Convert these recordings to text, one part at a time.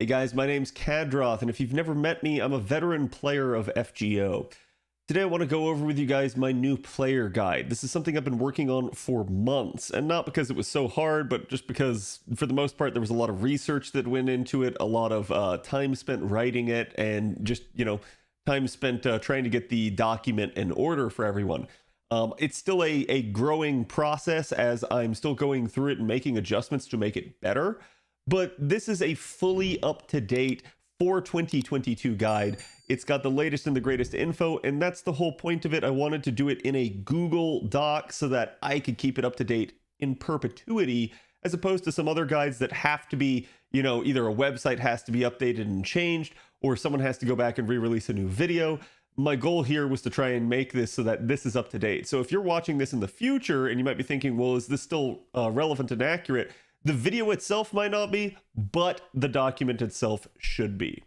Hey guys, my name's Khadroth, and if you've never met me, I'm a veteran player of FGO. Today I want to go over with you guys my new player guide. This is something I've been working on for months, and not because it was so hard, but just because for the most part there was a lot of research that went into it, a lot of time spent writing it, and just, time spent trying to get the document in order for everyone. It's still a growing process as I'm still going through it and making adjustments to make it better. But this is a fully up-to-date for 2022 guide. It's got the latest and the greatest info, and that's the whole point of it. I wanted to do it in a Google Doc so that I could keep it up to date in perpetuity, as opposed to some other guides that have to be, either a website has to be updated and changed, or someone has to go back and re-release a new video. My goal here was to try and make this so that this is up to date. So if you're watching this in the future and you might be thinking, well, is this still relevant and accurate? The video itself might not be, but the document itself should be.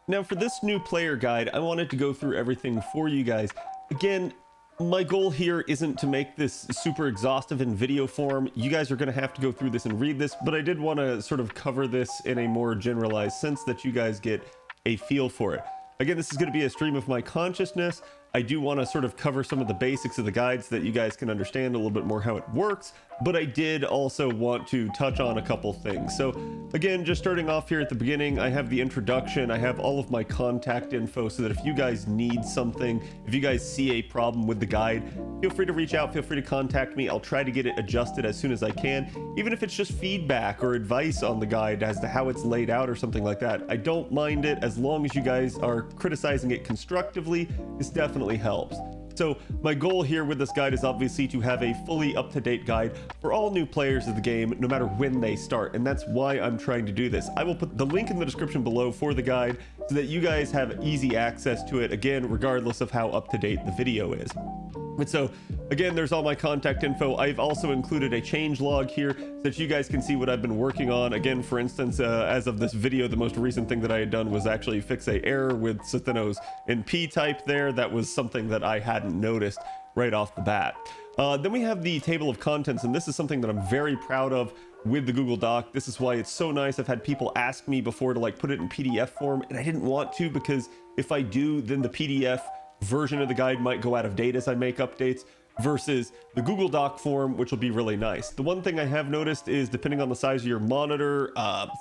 Now for this new player guide, I wanted to go through everything for you guys. Again, my goal here isn't to make this super exhaustive in video form. You guys are going to have to go through this and read this, but I did want to sort of cover this in a more generalized sense that you guys get a feel for it. Again, this is going to be a stream of my consciousness. I do want to sort of cover some of the basics of the guide so that you guys can understand a little bit more how it works, but I did also want to touch on a couple things. So again, just starting off here at the beginning, I have the introduction, I have all of my contact info so that if you guys need something, if you guys see a problem with the guide, feel free to reach out, feel free to contact me. I'll try to get it adjusted as soon as I can, even if it's just feedback or advice on the guide as to how it's laid out or something like that. I don't mind it as long as you guys are criticizing it constructively. This definitely helps. So my goal here with this guide is obviously to have a fully up-to-date guide for all new players of the game, no matter when they start, and that's why I'm trying to do this. I will put the link in the description below for the guide so that you guys have easy access to it, again, regardless of how up-to-date the video is. And so again, there's all my contact info. I've also included a change log here so that you guys can see what I've been working on. Again, for instance, as of this video, the most recent thing that I had done was actually fix a error with Cythenos in P type there. That was something that I hadn't noticed right off the bat. Then we have the table of contents, and this is something that I'm very proud of with the Google Doc. This is why it's so nice. I've had people ask me before to put it in PDF form, and I didn't want to, because if I do, then the PDF version of the guide might go out of date as I make updates, versus the Google Doc form, which will be really nice. The one thing I have noticed is, depending on the size of your monitor,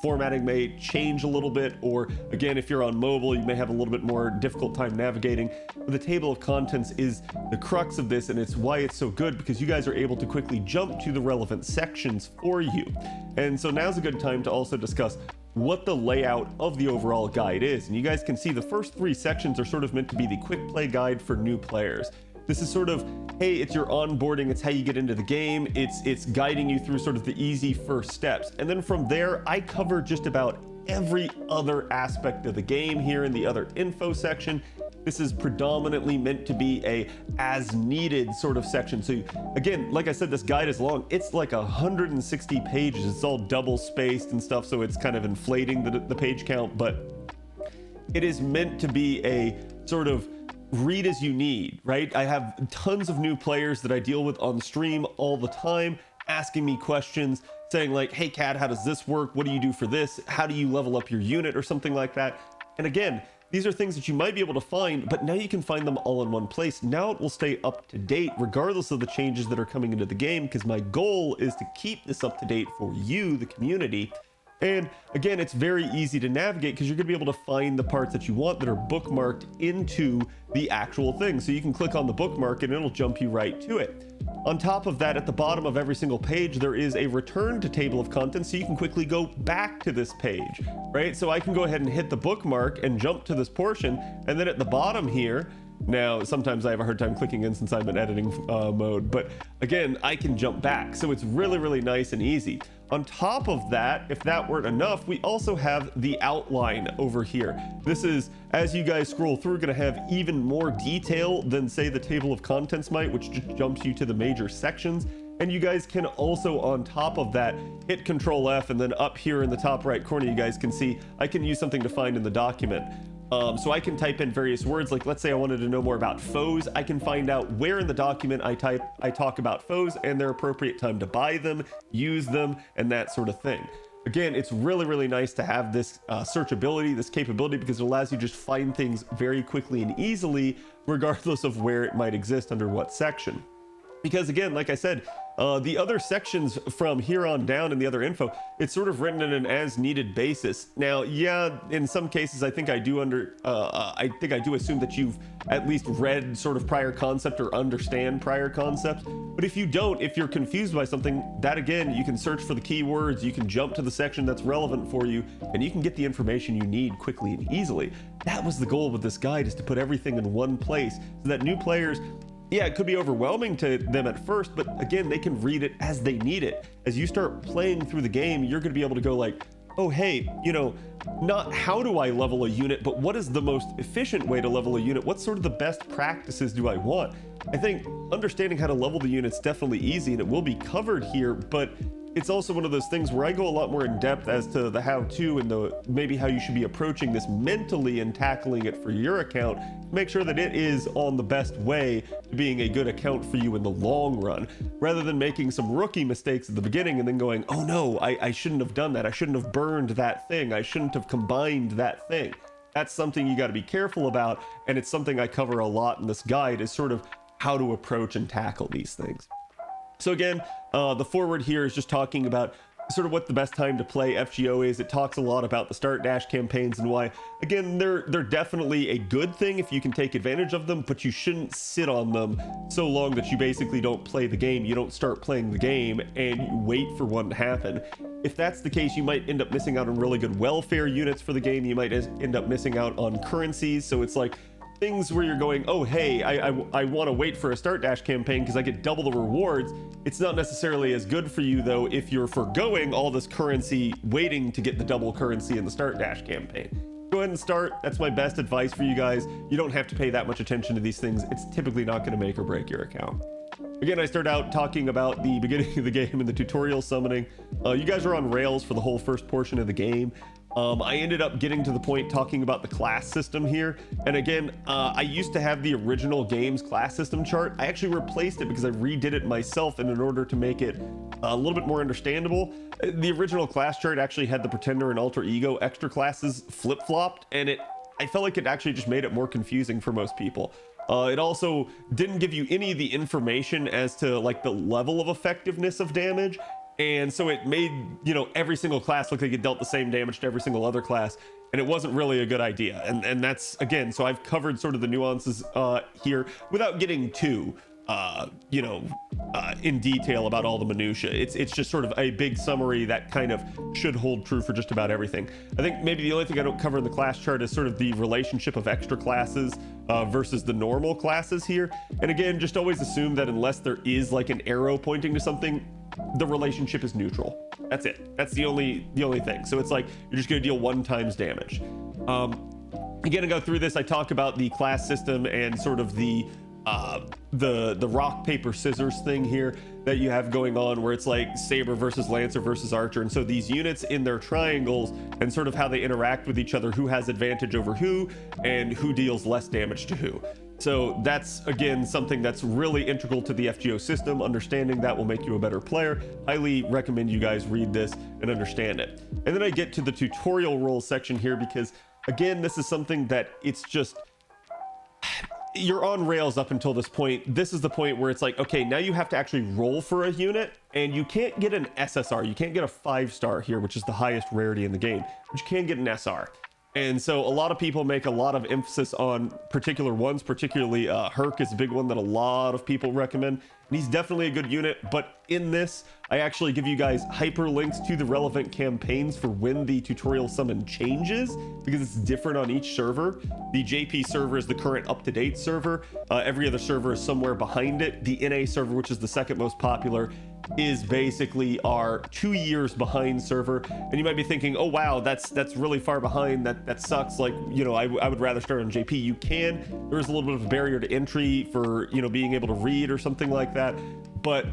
formatting may change a little bit, or again, if you're on mobile, you may have a little bit more difficult time navigating. But the table of contents is the crux of this, and it's why it's so good, because you guys are able to quickly jump to the relevant sections for you. And so now's a good time to also discuss what the layout of the overall guide is. And you guys can see the first three sections are sort of meant to be the quick play guide for new players. This is sort of, hey, it's your onboarding, it's how you get into the game, it's guiding you through sort of the easy first steps. And then from there, I cover just about every other aspect of the game here in the other info section. This is predominantly meant to be a as needed sort of section. So again, like I said, this guide is long. It's like 160 pages. It's all double spaced and stuff, so it's kind of inflating the page count, but it is meant to be a sort of read as you need, right? I have tons of new players that I deal with on stream all the time, asking me questions, saying like, hey Kat, how does this work? What do you do for this? How do you level up your unit or something like that? And again, these are things that you might be able to find, but now you can find them all in one place. Now it will stay up to date regardless of the changes that are coming into the game, because my goal is to keep this up to date for you, the community. And again, it's very easy to navigate because you're going to be able to find the parts that you want that are bookmarked into the actual thing. So you can click on the bookmark and it'll jump you right to it. On top of that, at the bottom of every single page, there is a return to table of contents, so you can quickly go back to this page, right? So I can go ahead and hit the bookmark and jump to this portion, and then at the bottom here, now sometimes I have a hard time clicking in since I'm in editing mode, but again, I can jump back. So it's really, really nice and easy. On top of that, if that weren't enough, we also have the outline over here. This is, as you guys scroll through, going to have even more detail than, say, the table of contents might, which just jumps you to the major sections. And you guys can also, on top of that, hit Control F, and then up here in the top right corner, you guys can see I can use something to find in the document. So I can type in various words, like let's say I wanted to know more about foes. I can find out where in the document I talk about foes and their appropriate time to buy them, use them, and that sort of thing. again, it's really, really nice to have this searchability, this capability, because it allows you to just find things very quickly and easily, regardless of where it might exist under what section. Because again, like I said, the other sections from here on down in the other info, it's sort of written in an as needed basis. Now, yeah, in some cases, I think I do assume that you've at least read sort of prior concept or understand prior concepts. But if you don't, if you're confused by something, that again, you can search for the keywords, you can jump to the section that's relevant for you, and you can get the information you need quickly and easily. That was the goal with this guide, is to put everything in one place so that new players, yeah, it could be overwhelming to them at first, but again, they can read it as they need it. As you start playing through the game, you're going to be able to go like, oh, hey, you know, not how do I level a unit, but what is the most efficient way to level a unit? What sort of the best practices do I want? I think understanding how to level the unit's definitely easy, and it will be covered here, but it's also one of those things where I go a lot more in depth as to the how-to and the maybe how you should be approaching this mentally and tackling it for your account to make sure that it is on the best way to being a good account for you in the long run, rather than making some rookie mistakes at the beginning and then going, oh no, I shouldn't have done that. I shouldn't have burned that thing. I shouldn't have combined that thing. That's something you got to be careful about, and it's something I cover a lot in this guide, is sort of how to approach and tackle these things. So again, the forward here is just talking about sort of what the best time to play FGO is. It talks a lot about the start dash campaigns and why, again, they're definitely a good thing if you can take advantage of them, but you shouldn't sit on them so long that you basically don't play the game. You don't start playing the game and you wait for one to happen. If that's the case, you might end up missing out on really good welfare units for the game. You might end up missing out on currencies. So it's like things where you're going, oh, hey, I want to wait for a start dash campaign because I get double the rewards. It's not necessarily as good for you, though, if you're foregoing all this currency waiting to get the double currency in the start dash campaign. Go ahead and start. That's my best advice for you guys. You don't have to pay that much attention to these things. It's typically not going to make or break your account. Again, I start out talking about the beginning of the game and the tutorial summoning. You guys are on rails for the whole first portion of the game. I ended up getting to the point talking about the class system here. And again, I used to have the original game's class system chart. I actually replaced it because I redid it myself, and in order to make it a little bit more understandable, the original class chart actually had the Pretender and Alter Ego extra classes flip-flopped, and I felt like it actually just made it more confusing for most people. It also didn't give you any of the information as to like the level of effectiveness of damage. And so it made, you know, every single class look like it dealt the same damage to every single other class. And it wasn't really a good idea. And that's, again, so I've covered sort of the nuances here without getting too, in detail about all the minutia. It's just sort of a big summary that kind of should hold true for just about everything. I think maybe the only thing I don't cover in the class chart is sort of the relationship of extra classes versus the normal classes here. And again, just always assume that unless there is like an arrow pointing to something, the relationship is neutral. That's it. That's the only thing. So it's like you're just going to deal 1 times damage. Again, to go through this, I talk about the class system and sort of the rock paper scissors thing here that you have going on, where it's like saber versus lancer versus archer. And so these units in their triangles and sort of how they interact with each other, who has advantage over who and who deals less damage to who. So that's, again, something that's really integral to the FGO system. Understanding that will make you a better player. Highly recommend you guys read this and understand it. And then I get to the tutorial roles section here because, again, this is something that it's just, you're on rails up until this point. This is the point where it's like, okay, now you have to actually roll for a unit, and you can't get an SSR. You can't get a 5-star here, which is the highest rarity in the game, but you can get an SR. And so a lot of people make a lot of emphasis on particular ones, particularly Herc is a big one that a lot of people recommend. And he's definitely a good unit, but in this, I actually give you guys hyperlinks to the relevant campaigns for when the tutorial summon changes, because it's different on each server. The JP server is the current up-to-date server. Every other server is somewhere behind it. The NA server, which is the second most popular, is basically our 2 years behind server. And you might be thinking, oh wow, that's really far behind. That sucks. Like, you know, I would rather start on JP. You can. There is a little bit of a barrier to entry for, you know, being able to read or something like that. But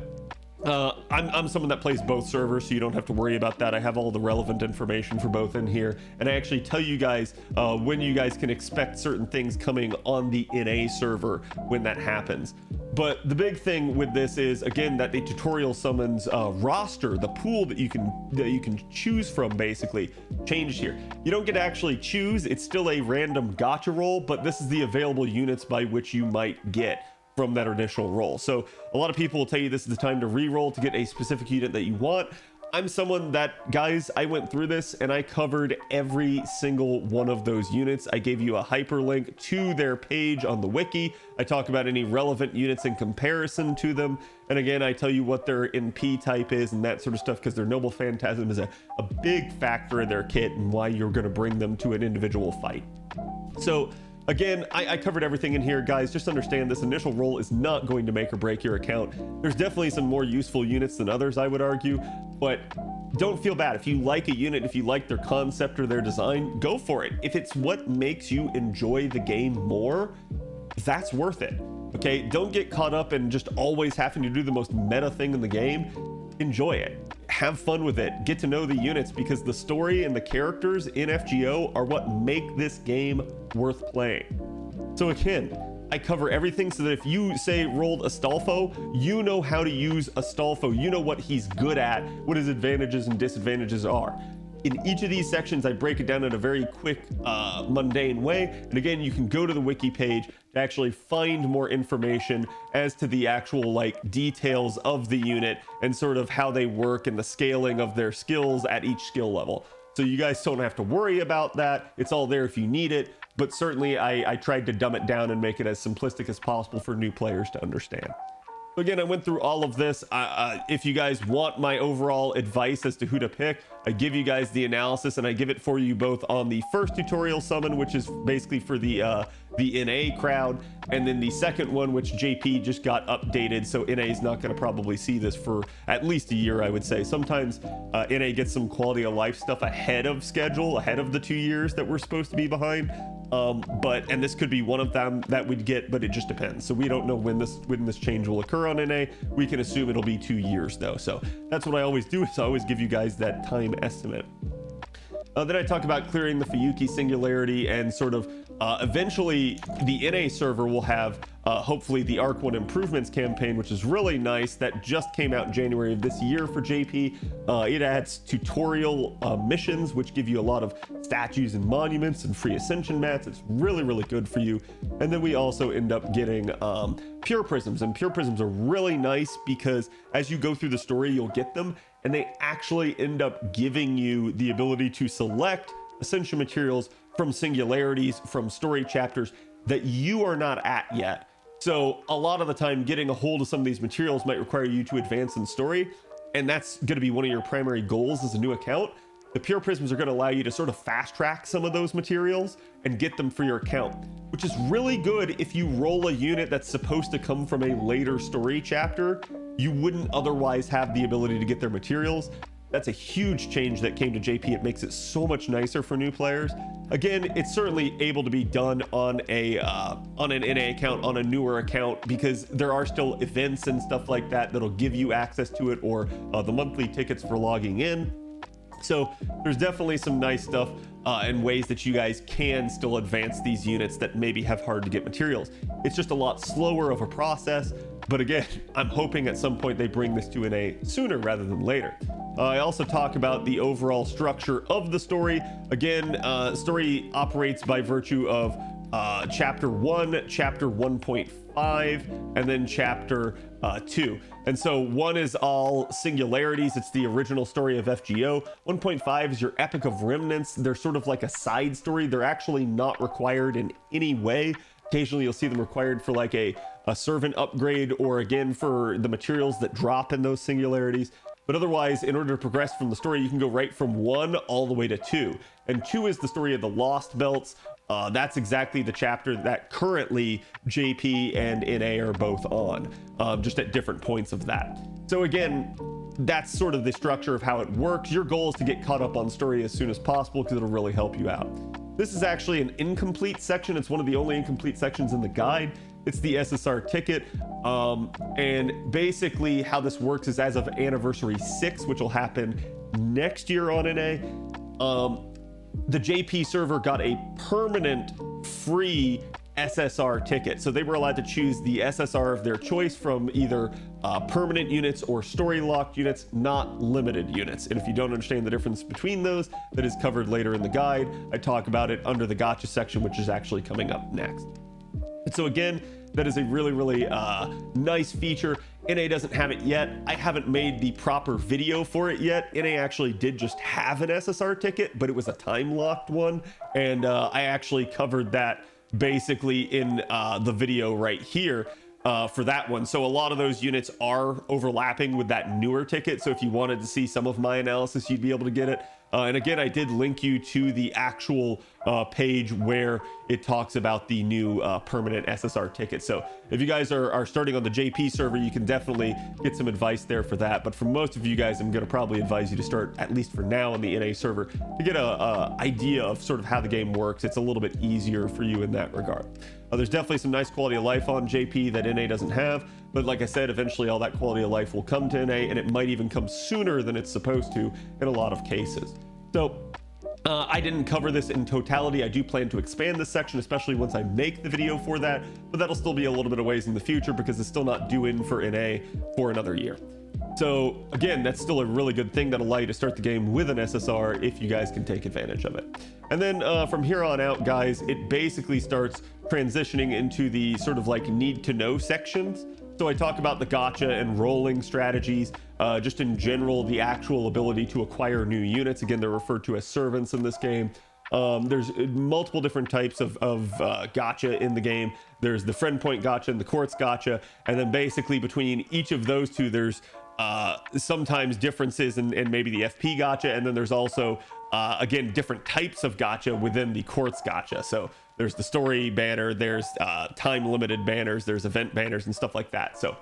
I'm someone that plays both servers, so you don't have to worry about that. I have all the relevant information for both in here, and I actually tell you guys when you guys can expect certain things coming on the NA server when that happens. But the big thing with this is, again, that the tutorial summons roster, the pool that you can choose from, basically changed here. You don't get to actually choose. It's still a random gacha roll, but this is the available units by which you might get from that initial roll. So a lot of people will tell you this is the time to re-roll to get a specific unit that you want. I'm someone that, guys, I went through this and I covered every single one of those units. I gave you a hyperlink to their page on the wiki. I talk about any relevant units in comparison to them. And again, I tell you what their NP type is and that sort of stuff, because their Noble Phantasm is a big factor in their kit and why you're going to bring them to an individual fight. So again, I covered everything in here, guys. Just understand this initial roll is not going to make or break your account. There's definitely some more useful units than others, I would argue, but don't feel bad. If you like a unit, if you like their concept or their design, go for it. If it's what makes you enjoy the game more, that's worth it. Okay, don't get caught up in just always having to do the most meta thing in the game. Enjoy it. Have fun with it. Get to know the units, because the story and the characters in FGO are what make this game worth playing. So again, I cover everything so that if you say rolled Astolfo, you know how to use Astolfo. You know what he's good at, what his advantages and disadvantages are. In each of these sections, I break it down in a very quick, mundane way. And again, you can go to the wiki page to actually find more information as to the actual details of the unit and sort of how they work and the scaling of their skills at each skill level. So you guys don't have to worry about that. It's all there if you need it. But certainly I tried to dumb it down and make it as simplistic as possible for new players to understand. So again, I went through all of this. If you guys want my overall advice as to who to pick, I give you guys the analysis, and I give it for you both on the first tutorial summon, which is basically for the NA crowd, and then the second one, which JP just got updated, so NA is not going to probably see this for at least a year, I would say. Sometimes NA gets some quality of life stuff ahead of schedule, ahead of the 2 years that we're supposed to be behind. And this could be one of them that we'd get, but it just depends. So we don't know when this change will occur on NA. We can assume it'll be 2 years though. So that's what I always do, is I always give you guys that time estimate. Then I talk about clearing the Fuyuki singularity, and sort of eventually the NA server will have hopefully the Arc 1 improvements campaign, which is really nice. That just came out in January of this year for JP. It adds tutorial missions, which give you a lot of statues and monuments and free ascension mats. It's really, really good for you. And then we also end up getting pure prisms, and pure prisms are really nice because as you go through the story, you'll get them, and they actually end up giving you the ability to select ascension materials from singularities, from story chapters that you are not at yet. So a lot of the time, getting a hold of some of these materials might require you to advance in story, and that's going to be one of your primary goals as a new account. The pure prisms are going to allow you to sort of fast track some of those materials and get them for your account, which is really good if you roll a unit that's supposed to come from a later story chapter. You wouldn't otherwise have the ability to get their materials. That's a huge change that came to JP. It makes it so much nicer for new players. Again, it's certainly able to be done on an NA account, on a newer account, because there are still events and stuff like that that'll give you access to it, or the monthly tickets for logging in. So there's definitely some nice stuff and ways that you guys can still advance these units that maybe have hard to get materials. It's just a lot slower of a process, but again, I'm hoping at some point they bring this to NA sooner rather than later. I also talk about the overall structure of the story. Again, story operates by virtue of chapter 1, chapter 1.5, and then chapter 2. And so 1 is all singularities. It's the original story of FGO. 1.5 is your Epic of Remnants. They're sort of like a side story. They're actually not required in any way. Occasionally you'll see them required for like a servant upgrade, or again for the materials that drop in those singularities. But otherwise, in order to progress from the story, you can go right from 1 all the way to 2. And 2 is the story of the Lost Belts. That's exactly the chapter that currently JP and NA are both on, just at different points of that. So again, that's sort of the structure of how it works. Your goal is to get caught up on story as soon as possible, because it'll really help you out. This is actually an incomplete section. It's one of the only incomplete sections in the guide. It's the SSR ticket. And basically how this works is as of anniversary 6, which will happen next year on NA, the JP server got a permanent free SSR ticket. So they were allowed to choose the SSR of their choice from either permanent units or story locked units, not limited units. And if you don't understand the difference between those, that is covered later in the guide. I talk about it under the gacha section, which is actually coming up next. And so again, that is a really nice feature. NA doesn't have it yet. I haven't made the proper video for it yet. NA actually did just have an SSR ticket, but it was a time locked one. And I actually covered that basically in the video right here for that one. So a lot of those units are overlapping with that newer ticket. So if you wanted to see some of my analysis, you'd be able to get it. And again, I did link you to the actual page where it talks about the new permanent SSR ticket. So if you guys are starting on the JP server, you can definitely get some advice there for that. But for most of you guys, I'm going to probably advise you to start, at least for now, on the NA server to get a idea of sort of how the game works. It's a little bit easier for you in that regard. There's definitely some nice quality of life on JP that NA doesn't have. But like I said, eventually all that quality of life will come to NA, and it might even come sooner than it's supposed to in a lot of cases. So I didn't cover this in totality. I do plan to expand this section, especially once I make the video for that, but that'll still be a little bit of ways in the future because it's still not due in for NA for another year. So again, that's still a really good thing that'll allow you to start the game with an SSR if you guys can take advantage of it. And then from here on out, guys, it basically starts transitioning into the sort of like need to know sections. So I talk about the gacha and rolling strategies, just in general, the actual ability to acquire new units. Again, they're referred to as servants in this game. There's multiple different types of gacha in the game. There's the friend point gacha and the quartz gacha. And then basically between each of those two, there's sometimes differences in maybe the FP gacha. And then there's also, again, different types of gacha within the quartz gacha. So there's the story banner, there's time limited banners, there's event banners and stuff like that. So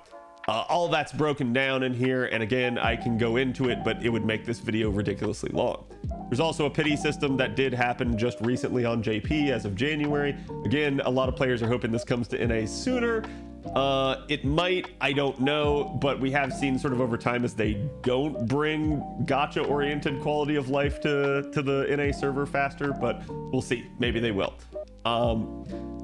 all that's broken down in here. And again, I can go into it, but it would make this video ridiculously long. There's also a pity system that did happen just recently on JP as of January. Again, a lot of players are hoping this comes to NA sooner. It might, I don't know, but we have seen sort of over time as they don't bring gacha oriented quality of life to the NA server faster, but we'll see. Maybe they will.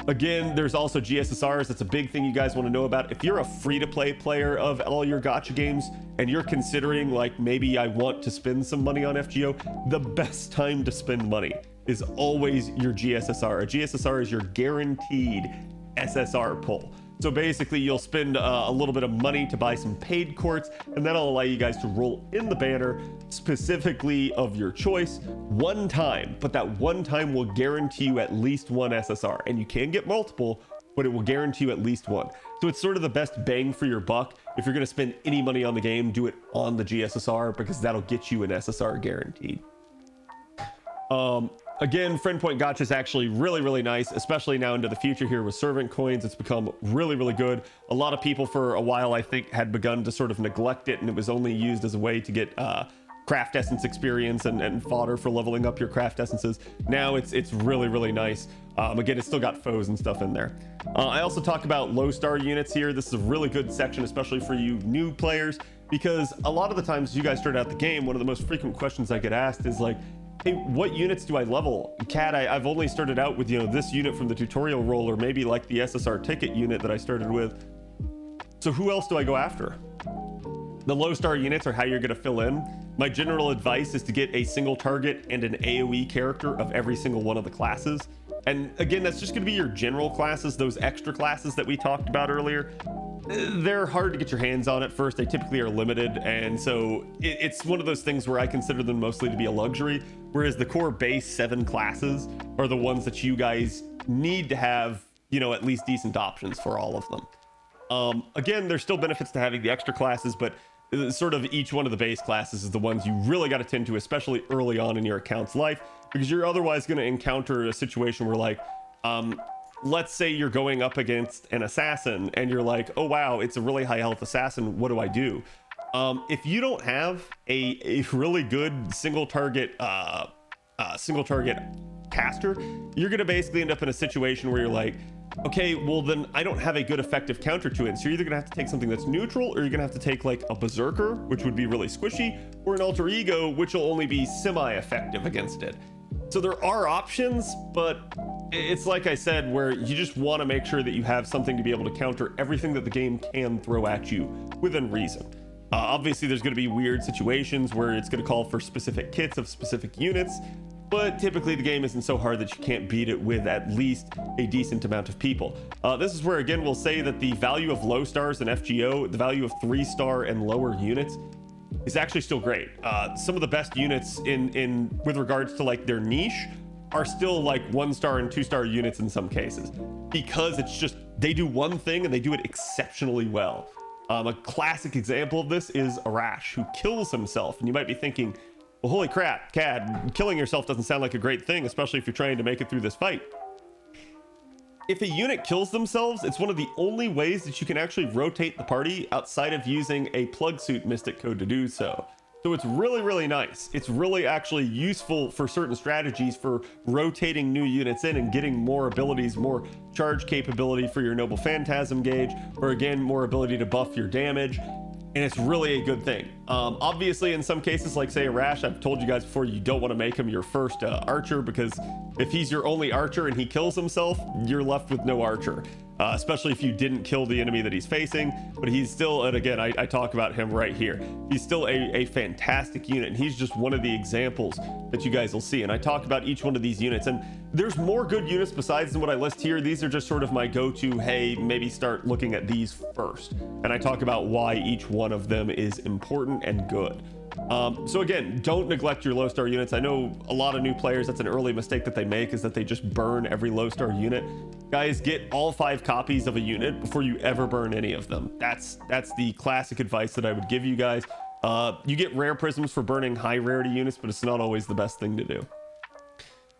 Again, there's also GSSRs. That's a big thing you guys want to know about. If you're a free-to-play player of all your gacha games and you're considering like maybe I want to spend some money on FGO, the best time to spend money is always your GSSR. A GSSR is your guaranteed SSR pull. So basically you'll spend a little bit of money to buy some paid courts, and that'll allow you guys to roll in the banner specifically of your choice one time, but that one time will guarantee you at least one SSR, and you can get multiple, but it will guarantee you at least one. So it's sort of the best bang for your buck. If you're going to spend any money on the game, do it on the GSSR because that'll get you an SSR guaranteed. Again, friend point gacha is actually really nice, especially now into the future here with servant coins. It's become really good. A lot of people for a while, I think, had begun to sort of neglect it, and it was only used as a way to get craft essence experience and fodder for leveling up your craft essences. Now it's really nice. Again, it's still got foes and stuff in there. I also talk about low star units here. This is a really good section, especially for you new players, because a lot of the times you guys start out the game, one of the most frequent questions I get asked is like, hey, what units do I level? Cat, I've only started out with, this unit from the tutorial role, or maybe like the SSR ticket unit that I started with. So who else do I go after? The low star units are how you're going to fill in. My general advice is to get a single target and an AoE character of every single one of the classes. And again, that's just going to be your general classes, those extra classes that we talked about earlier. They're hard to get your hands on at first. They typically are limited, and so it's one of those things where I consider them mostly to be a luxury, whereas the core base 7 classes are the ones that you guys need to have, at least decent options for all of them. Again, there's still benefits to having the extra classes, but sort of each one of the base classes is the ones you really got to tend to, especially early on in your account's life, because you're otherwise going to encounter a situation where like, let's say you're going up against an assassin and you're like, oh wow, it's a really high health assassin, what do I do? If you don't have a really good single target caster, you're going to basically end up in a situation where you're like, okay, well then I don't have a good effective counter to it. So you're either gonna have to take something that's neutral, or you're gonna have to take like a berserker, which would be really squishy, or an alter ego, which will only be semi-effective against it. So there are options, but it's like I said, where you just want to make sure that you have something to be able to counter everything that the game can throw at you within reason. Obviously there's going to be weird situations where it's going to call for specific kits of specific units, but typically the game isn't so hard that you can't beat it with at least a decent amount of people. This is where, again, we'll say that the value of low stars in FGO, the value of 3-star and lower units, is actually still great. Some of the best units in with regards to like their niche are still like 1-star and 2-star units in some cases, because it's just, they do one thing and they do it exceptionally well. A classic example of this is Arash, who kills himself, and you might be thinking, well, holy crap, Cad, killing yourself doesn't sound like a great thing, especially if you're trying to make it through this fight. If a unit kills themselves, it's one of the only ways that you can actually rotate the party outside of using a plug suit mystic code to do so. So it's really, really nice. It's really actually useful for certain strategies for rotating new units in and getting more abilities, more charge capability for your Noble Phantasm gauge, or again, more ability to buff your damage. And it's really a good thing. Obviously, in some cases, like say Arash, I've told you guys before, you don't want to make him your first archer, because if he's your only archer and he kills himself, you're left with no archer. Especially if you didn't kill the enemy that he's facing. But he's still, and again, I talk about him right here, he's still a fantastic unit, and he's just one of the examples that you guys will see. And I talk about each one of these units, and there's more good units besides than what I list here. These are just sort of my go-to, hey, maybe start looking at these first, and I talk about why each one of them is important and good. So again, don't neglect your low star units. I know a lot of new players, that's an early mistake that they make, is that they just burn every low star unit. Guys, get all 5 copies of a unit before you ever burn any of them. That's the classic advice that I would give you guys. You get rare prisms for burning high rarity units, but it's not always the best thing to do.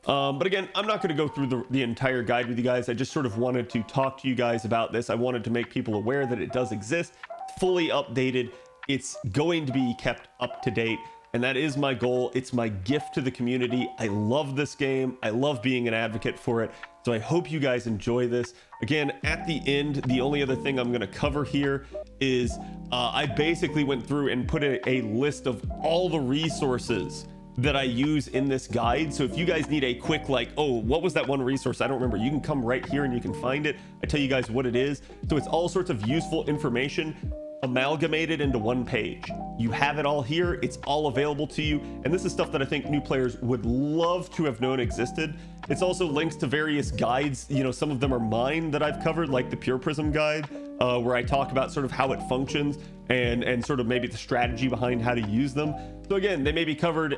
But again, I'm not going to go through the entire guide with you guys. I just sort of wanted to talk to you guys about this. I wanted to make people aware that it does exist, fully updated. It's going to be kept up to date, and that is my goal. It's my gift to the community. I love this game. I love being an advocate for it. So I hope you guys enjoy this. Again, at the end, the only other thing I'm going to cover here is I basically went through and put a list of all the resources that I use in this guide. So if you guys need a quick, like, oh, what was that one resource? I don't remember. You can come right here and you can find it. I tell you guys what it is. So it's all sorts of useful information amalgamated into one page. You have it all here. It's all available to you. And this is stuff that I think new players would love to have known existed. It's also links to various guides. You know, some of them are mine that I've covered, like the Pure Prism guide, where I talk about sort of how it functions and sort of maybe the strategy behind how to use them. So again, they may be covered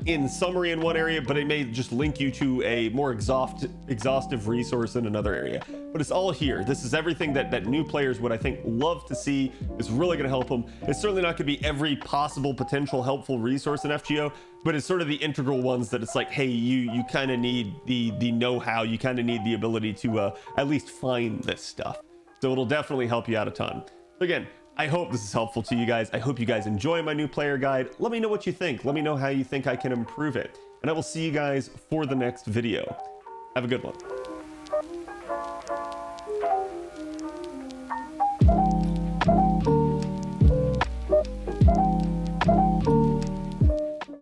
in summary in one area, but it may just link you to a more exhaustive resource in another area. But it's all here. This is everything that new players would, I think, love to see. It's really going to help them. It's certainly not going to be every possible potential helpful resource in FGO, but it's sort of the integral ones that it's like, hey, you kind of need the know-how. You kind of need the ability to at least find this stuff. So it'll definitely help you out a ton. So again, I hope this is helpful to you guys. I hope you guys enjoy my new player guide. Let me know what you think. Let me know how you think I can improve it. And I will see you guys for the next video. Have a good one.